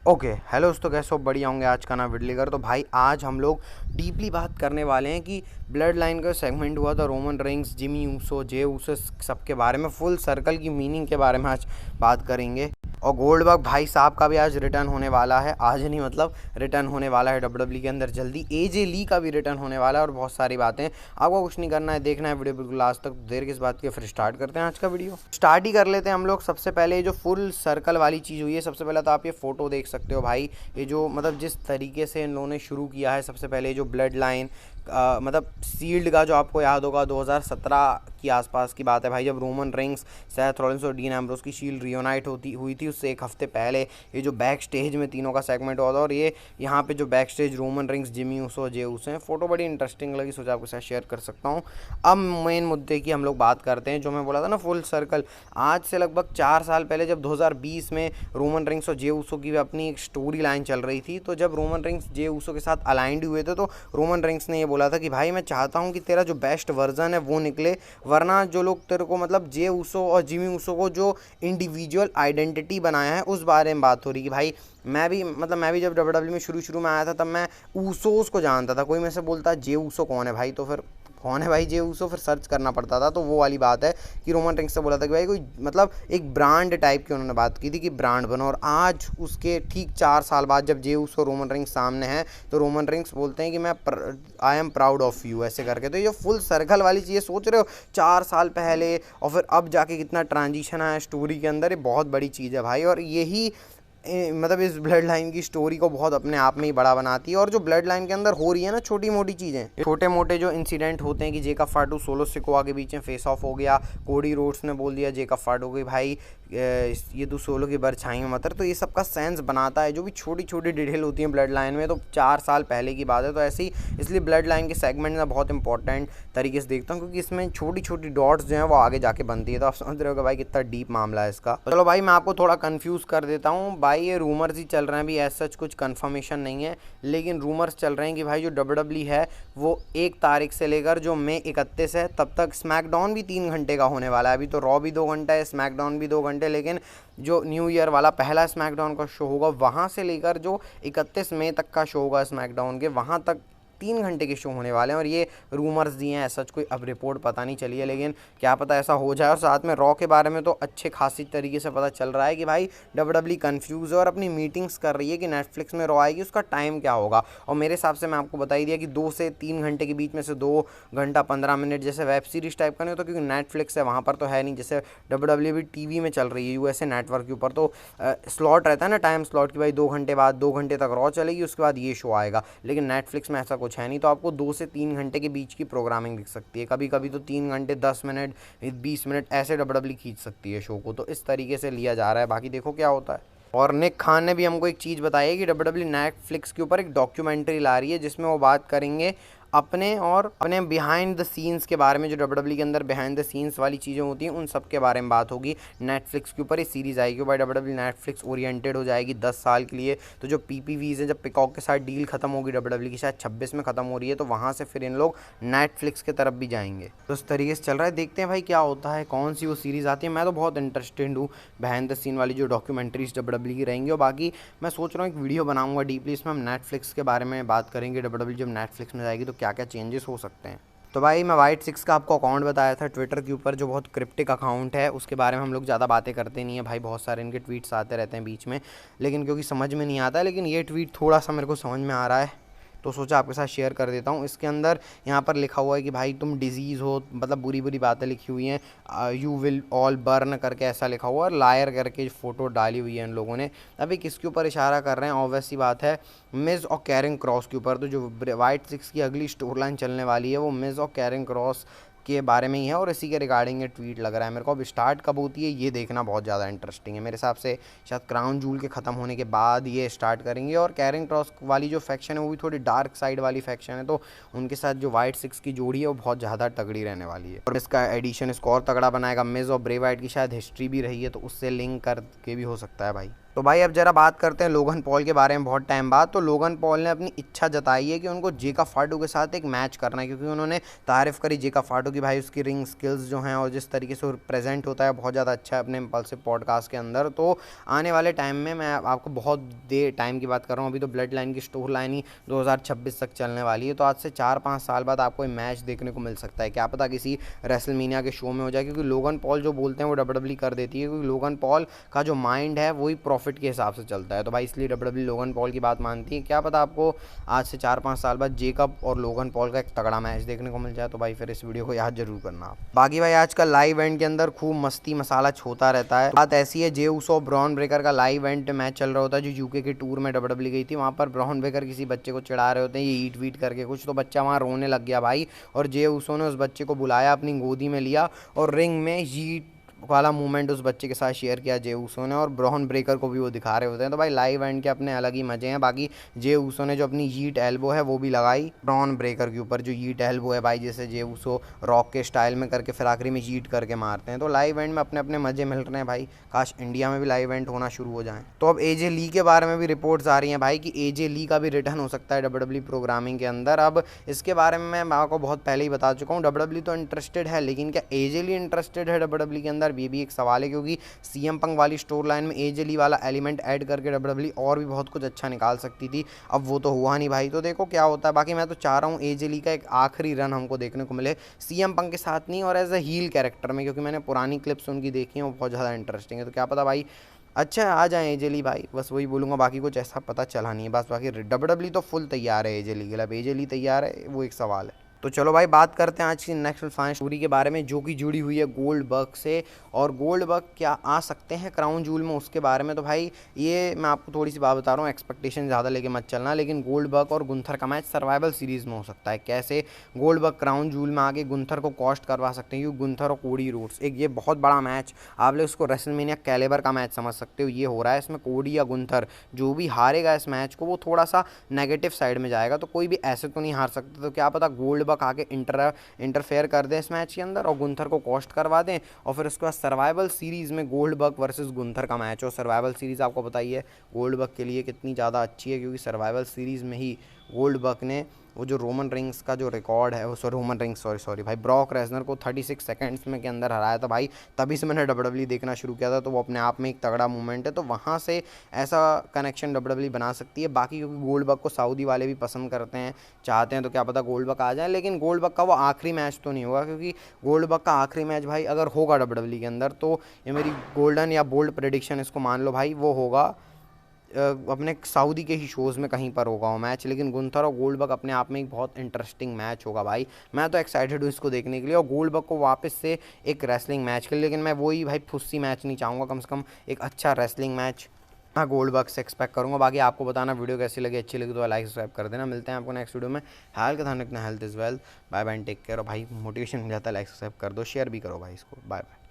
Okay hello दोस्तों, कैसे हो? बढ़िया होंगे। आज का नाम विडलीगर। तो भाई आज हम लोग डीपली बात करने वाले हैं कि ब्लड लाइन का सेगमेंट हुआ था, Roman Reigns, Jimmy Uso, Jey Uso, सबके बारे में फुल सर्कल की मीनिंग के बारे में आज बात करेंगे। और गोल्डबर्ग भाई साहब का भी आज रिटर्न होने वाला है। आज नहीं मतलब रिटर्न होने वाला है डब्ल्यूडब्ल्यू के अंदर जल्दी। एजे ली का भी रिटर्न होने वाला है और बहुत सारी बातें। आपको कुछ नहीं करना है, देखना है वीडियो बिल्कुल लास्ट तक। देर किस बात की, फिर स्टार्ट करते हैं आज का वीडियो। स्टार्ट ही कर लेते हैं हम लोग। सबसे पहले जो फुल सर्कल वाली चीज़ हुई है, सबसे पहले तो आप ये फोटो देख सकते हो भाई। ये जो मतलब जिस तरीके से इन लोगों ने शुरू किया है, सबसे पहले जो ब्लड लाइन मतलब सील्ड का, जो आपको याद होगा 2017 की आसपास की बात है भाई, जब रोमन रेंस, सेथ रॉलिंस और डीन एम्ब्रोस की शील्ड रियूनाइट हुई थी। उससे एक हफ्ते पहले ये जो बैक स्टेज में तीनों का सेगमेंट हुआ था, और ये यहाँ पे जो back stage Roman Reigns, Jimmy Uso, Jey Uso हैं। फोटो बड़ी इंटरेस्टिंग लगी, सोचा आपके साथ शेयर कर सकता हूँ। अब मेन मुद्दे की हम लोग बात करते हैं। जो मैं बोला था ना फुल सर्कल, आज से लगभग 4 साल पहले जब 2020 में रोमन रेंस और जे ऊसो की अपनी एक स्टोरी लाइन चल रही थी, तो जब रोमन रेंस जे ऊसो के साथ अलाइंड हुए थे, तो रोमन रेंस ने ये बोला था कि भाई मैं चाहता हूँ कि तेरा जो बेस्ट वर्जन है वो निकले, वरना जो लोग तेरे को मतलब जे ऊसो और जिमी ऊसो को जो इंडिविजुअल आइडेंटिटी बनाया है उस बारे में बात हो रही कि भाई मैं भी जब डब्ल्यूडब्ल्यू में शुरू में आया था, तब मैं ऊसोस को जानता था। कोई मेरे से बोलता जे ऊसो कौन है भाई, तो फिर कौन है भाई जे ऊसो, फिर सर्च करना पड़ता था। तो वो वाली बात है कि रोमन रेंस से बोला था कि भाई कोई मतलब एक ब्रांड टाइप की उन्होंने बात की थी कि ब्रांड बनो। और आज उसके ठीक 4 साल बाद जब जे ऊसो रोमन रेंस सामने है, तो रोमन रेंस बोलते हैं कि मैं I am proud of you, ऐसे करके। तो ये फुल सर्कल वाली चीज़ें सोच रहे हो, 4 साल पहले और फिर अब जाके कितना ट्रांजिशन आया स्टोरी के अंदर, ये बहुत बड़ी चीज़ है भाई। और यही मतलब इस ब्लड लाइन की स्टोरी को बहुत अपने आप में ही बड़ा बनाती है। और जो ब्लड लाइन के अंदर हो रही है ना छोटी मोटी चीज़ें, छोटे मोटे जो इंसिडेंट होते हैं कि जेकब फाटू सोलो सिकोआ के बीच में फेस ऑफ हो गया, कोडी रोड्स ने बोल दिया जेकब फाटू को भाई ये तो सोलो की परछाई में मत। तो ये सब का सेंस बनाता है, जो भी छोटी छोटी डिटेल होती है ब्लड लाइन में। तो 4 साल पहले की बात है, तो ऐसे ही इसलिए ब्लड लाइन के सेगमेंट में बहुत इंपॉर्टेंट तरीके से देखता हूँ, क्योंकि इसमें छोटी छोटी डॉट्स जो हैं वो आगे जाके बनती है। तो आप समझ रहे हो भाई कितना डीप मामला है इसका। चलो भाई मैं आपको थोड़ा कन्फ्यूज़ कर देता हूँ भाई। ये रूमर्स ही चल रहे हैं भी, ऐसा सच कुछ कंफर्मेशन नहीं है, लेकिन रूमर्स चल रहे हैं कि भाई जो डब्ल्यूडब्ल्यू है वो 1 तारीख से लेकर जो मई 31 है तब तक स्मैकडाउन भी 3 घंटे का होने वाला है। अभी तो रॉ भी 2 घंटा है, स्मैकडाउन भी 2 घंटे, लेकिन जो न्यू ईयर वाला पहला स्मैकडाउन का शो होगा, वहाँ से लेकर जो 31 मई तक का शो होगा स्मैकडाउन के, वहाँ तक 3 घंटे के शो होने वाले हैं। और ये रूमर्स दिए हैं, ऐसा कोई अब रिपोर्ट पता नहीं चली है, लेकिन क्या पता ऐसा हो जाए। और साथ में रॉ के बारे में तो अच्छे खासी तरीके से पता चल रहा है कि भाई डब्ल्यूडब्ल्यू कंफ्यूज है और अपनी मीटिंग्स कर रही है कि नेटफ्लिक्स में रॉ आएगी उसका टाइम क्या होगा। और मेरे हिसाब से मैं आपको बता ही दिया कि 2 से 3 घंटे के बीच में से 2 घंटा 15 मिनट जैसे वेब सीरीज टाइप का नहीं होता, क्योंकि नेटफ्लिक्स है वहाँ पर तो है नहीं। जैसे डब्ल्यूडब्ल्यू भी टीवी में चल रही है यूएसए नेटवर्क के ऊपर, तो स्लॉट रहता है ना, टाइम स्लॉट की भाई 2 घंटे बाद 2 घंटे तक रॉ चलेगी, उसके बाद ये शो आएगा। लेकिन नेटफ्लिक्स में ऐसा कुछ है नहीं, तो आपको 2 से 3 घंटे के बीच की प्रोग्रामिंग दिख सकती है। कभी कभी तो 3 घंटे 10 मिनट 20 मिनट ऐसे डब्ल्यूडब्ल्यू खींच सकती है शो को। तो इस तरीके से लिया जा रहा है, बाकी देखो क्या होता है। और निक खान ने भी हमको एक चीज़ बताई है कि डब्ल्यूडब्ल्यू नेटफ्लिक्स के ऊपर एक डॉक्यूमेंट्री ला रही है, जिसमें वो बात करेंगे अपने बिहाइंड द सीन्स के बारे में। जो डब्ल्यूडब्ल्यू के अंदर बिहाइंड द सीन्स वाली चीज़ें होती हैं, उन सब के बारे में बात होगी। नेटफ्लिक्स के ऊपर ये सीरीज़ आएगी भाई। डब्ल्यूडब्ल्यू नेटफ्लिक्स ओरिएंटेड हो जाएगी 10 साल के लिए। तो जो पीपीवीज़ हैं, जब पिकॉक के साथ डील खत्म होगी डब्ल्यूडब्ल्यू की, शायद 26 में खत्म हो रही है, तो वहाँ से फिर इन लोग नेटफ्लिक्स की तरफ भी जाएंगे। तो इस तरीके से चल रहा है, देखते हैं भाई क्या होता है, कौन सी वो सीरीज़ आती है। मैं तो बहुत इंटरेस्टेड हूँ बिहाइंड द सीन वाली जो डॉक्यूमेंट्रीज डब्ल्यूडब्ल्यू की रहेंगी। और बाकी मैं सोच रहा हूँ एक वीडियो बनाऊंगा डीपली, इसमें हम नेटफ्लिक्स के बारे में बात करेंगे। डब्ल्यूडब्ल्यू जब नेटफ्लिक्स में जाएगी तो क्या क्या चेंजेस हो सकते हैं। तो भाई मैं वाइट सिक्स का आपको अकाउंट बताया था ट्विटर के ऊपर, जो बहुत क्रिप्टिक अकाउंट है, उसके बारे में हम लोग ज़्यादा बातें करते नहीं है भाई। बहुत सारे इनके ट्वीट्स आते रहते हैं बीच में, लेकिन क्योंकि समझ में नहीं आता है, लेकिन ये ट्वीट थोड़ा सा मेरे को समझ में आ रहा है, तो सोचा आपके साथ शेयर कर देता हूँ। इसके अंदर यहाँ पर लिखा हुआ है कि भाई तुम डिजीज़ हो, मतलब बुरी बुरी बातें लिखी हुई हैं, यू विल ऑल बर्न करके ऐसा लिखा हुआ है, और लायर करके फ़ोटो डाली हुई है इन लोगों ने। अभी किसके ऊपर इशारा कर रहे हैं, ऑब्वियस सी बात है मिज और कैरिंग क्रॉस के ऊपर। तो जो वाइट सिक्स की अगली स्टोरी लाइन चलने वाली है वो मिज और कैरिंग क्रॉस के बारे में ही है, और इसी के रिगार्डिंग ये ट्वीट लग रहा है मेरे को। अब स्टार्ट कब होती है ये देखना बहुत ज़्यादा इंटरेस्टिंग है। मेरे हिसाब से शायद क्राउन जूल के ख़त्म होने के बाद ये स्टार्ट करेंगे। और कैरिंग क्रॉस वाली जो फैक्शन है वो भी थोड़ी डार्क साइड वाली फैक्शन है, तो उनके साथ जो वाइट सिक्स की जोड़ी है वो बहुत ज़्यादा तगड़ी रहने वाली है। और इसका एडिशन इसको और तगड़ा बनाएगा। मिज और ब्रे वाइट की शायद हिस्ट्री भी रही है, तो उससे लिंक करके भी हो सकता है भाई। तो भाई अब जरा बात करते हैं लोगन पॉल के बारे में बहुत टाइम बाद। तो लोगन पॉल ने अपनी इच्छा जताई है कि उनको जेका फाटू के साथ एक मैच करना है, क्योंकि उन्होंने तारीफ़ करी जेका फाटू की भाई उसकी रिंग स्किल्स जो हैं और जिस तरीके से वो प्रेजेंट होता है बहुत ज़्यादा अच्छा है अपने इम्पल्सिव पॉडकास्ट के अंदर। तो आने वाले टाइम में मैं आपको बहुत देर टाइम की बात कर रहा हूँ, अभी तो ब्लड लाइन की स्टोर लाइन ही 2026 तक चलने वाली है। तो आज से 4-5 साल बाद आपको एक मैच देखने को मिल सकता है, क्या पता किसी रेसलमेनिया के शो में हो जाए, क्योंकि लोगन पॉल जो बोलते हैं वो डब्ल्यूडब्ल्यूई कर देती है, क्योंकि लोगन पॉल का जो माइंड है वही प्रॉफिट के हिसाब से चलता है। तो भाई इसलिए डब्ल्यूडब्ल्यूई लोगन पॉल की बात मानती है। क्या पता आपको आज से 4-5 साल बाद जेकब और लोगन पॉल का एक तगड़ा मैच देखने को मिल जाए। तो भाई फिर इस वीडियो को याद जरूर करना आप। बाकी भाई आजकल लाइव इवेंट के अंदर खूब मस्ती मसाला होता रहता है। बात ऐसी है, जे उसो ब्रॉन ब्रेकर का लाइव इवेंट मैच चल रहा होता है जो यूके के टूर में डब्ल्यूडब्ल्यूई गई थी। वहाँ पर ब्रॉन ब्रेकर किसी बच्चे को चिढ़ा रहे होते हैं, ये ईट वीट करके कुछ, तो बच्चा वहाँ रोने लग गया भाई, और जे उसो ने उस बच्चे को बुलाया, अपनी गोदी में लिया और रिंग में ईट वाला मूवमेंट उस बच्चे के साथ शेयर किया जे उसो ने, और ब्रॉन ब्रेकर को भी वो दिखा रहे होते हैं। तो भाई लाइव एंड के अपने अलग ही मजे हैं। बाकी जे उसो ने जो अपनी यीट एल्बो है वो भी लगाई ब्रॉन ब्रेकर के ऊपर, जो यीट एल्बो है भाई जैसे जे उसो रॉक के स्टाइल में करके फिर आखिरी में यीट करके मारते हैं। तो लाइव एंड में अपने अपने मजे मिल रहे हैं भाई, काश इंडिया में भी लाइव एंड होना शुरू हो जाए। तो अब एजे ली के बारे में भी रिपोर्ट्स आ रही हैं भाई कि एजे ली का भी रिटर्न हो सकता है डब्ल्यूडब्ल्यूई प्रोग्रामिंग के अंदर। अब इसके बारे में मैं आपको बहुत पहले ही बता चुका हूँ, डब्ल्यूडब्ल्यूई तो इंटरेस्टेड है, लेकिन क्या एजे ली इंटरेस्टेड है डब्ल्यूडब्ल्यूई के अंदर, ये भी एक सवाल है, क्योंकि सीएम पंक वाली स्टोर लाइन में एजे ली वाला एलिमेंट ऐड करके डब्ल्यूडब्ल्यूई और भी बहुत कुछ अच्छा निकाल सकती थी। अब वो तो हुआ नहीं भाई, तो देखो क्या होता है। बाकी मैं तो चाह रहा हूँ एजे ली का एक आखिरी रन हमको देखने को मिले सीएम पंक के साथ नहीं, और एज अ हील कैरेक्टर में, क्योंकि मैंने पुरानी क्लिप्स उनकी देखी हैं वो बहुत ज़्यादा इंटरेस्टिंग है। तो क्या पता भाई अच्छा आ जाए एजेली भाई, बस वही बोलूँगा, बाकी कुछ ऐसा पता चला नहीं है। बस बाकी डब्ल्यूडब्ल्यूई तो फुल तैयार है एजेली के लिए, अब एजेली तैयार है वो एक सवाल है। तो चलो भाई बात करते हैं आज की नेक्स्ट फाइनल स्टोरी के बारे में, जो कि जुड़ी हुई है गोल्डबर्ग से, और गोल्डबर्ग क्या आ सकते हैं क्राउन जूल में उसके बारे में। तो भाई ये मैं आपको थोड़ी सी बात बता रहा हूँ, एक्सपेक्टेशन ज़्यादा लेके मत चलना, लेकिन गोल्डबर्ग और गुंथर का मैच सर्वाइवल सीरीज़ में हो सकता है। कैसे गोल्डबर्ग क्राउन जूल में आके गुंथर को कॉस्ट करवा सकते हैं, क्योंकि गुंथर और कोडी रोड्स एक ये बहुत बड़ा मैच, आप लोग उसको रेसलमेनिया कैलिबर का मैच समझ सकते हो, ये हो रहा है। इसमें कोडी या गुंथर जो भी हारेगा इस मैच को वो थोड़ा सा नेगेटिव साइड में जाएगा, तो कोई भी ऐसे तो नहीं हार सकता। तो क्या पता गोल्डबर्ग आके इंटरफेयर कर दें इस मैच के अंदर और गुंथर को कॉस्ट करवा दें, और फिर उसके बाद सर्वाइवल सीरीज़ में गोल्डबर्ग वर्सेस गुंथर का मैच हो। सर्वाइवल सीरीज़ आपको बताइए गोल्डबर्ग के लिए कितनी ज़्यादा अच्छी है, क्योंकि सर्वाइवल सीरीज़ में ही गोल्डबर्ग ने वो जो रोमन रिंग्स का जो रिकॉर्ड है, सॉरी भाई ब्रॉक रेजनर को 36 सेकंड्स में के अंदर हराया था भाई। तभी से मैंने डब्ल्यूडब्ल्यूई देखना शुरू किया था, तो वो अपने आप में एक तगड़ा मूवमेंट है। तो वहाँ से ऐसा कनेक्शन डब्ल्यूडब्ल्यूई बना सकती है। बाकी क्योंकि गोल्डबर्ग को सऊदी वाले भी पसंद करते हैं, चाहते हैं, तो क्या पता गोल्डबर्ग आ जाए। लेकिन गोल्डबर्ग का वो आखिरी मैच तो नहीं होगा, क्योंकि गोल्डबर्ग का आखिरी मैच भाई अगर होगा डब्ल्यूडब्ल्यूई के अंदर, तो ये मेरी गोल्डन या बोल्ड प्रेडिक्शन इसको मान लो भाई, वो होगा अपने सऊदी के ही शोज़ में कहीं पर होगा वो मैच। लेकिन गुंथर और गोल्डबर्ग अपने आप में एक बहुत इंटरेस्टिंग मैच होगा भाई, मैं तो एक्साइटेड हूँ इसको देखने के लिए, और गोल्डबर्ग को वापस से एक रेसलिंग मैच के लिए। लेकिन मैं वही भाई फुस्सी मैच नहीं चाहूँगा, कम से कम एक अच्छा रेसलिंग मैच मैं गोल्डबर्ग से एक्सपेक्ट करूँगा। बाकी आपको बताना वीडियो कैसी लगी, अच्छी लगी तो लाइक सब्सक्राइब कर देना। मिलते हैं आपको नेक्स्ट वीडियो में। हाल का ध्यान रखना, health is wealth. Bye bye, take care. और भाई मोटिवेशन मिल जाता है, लाइक सब्सक्राइब कर दो, शेयर भी करो भाई इसको। Bye bye.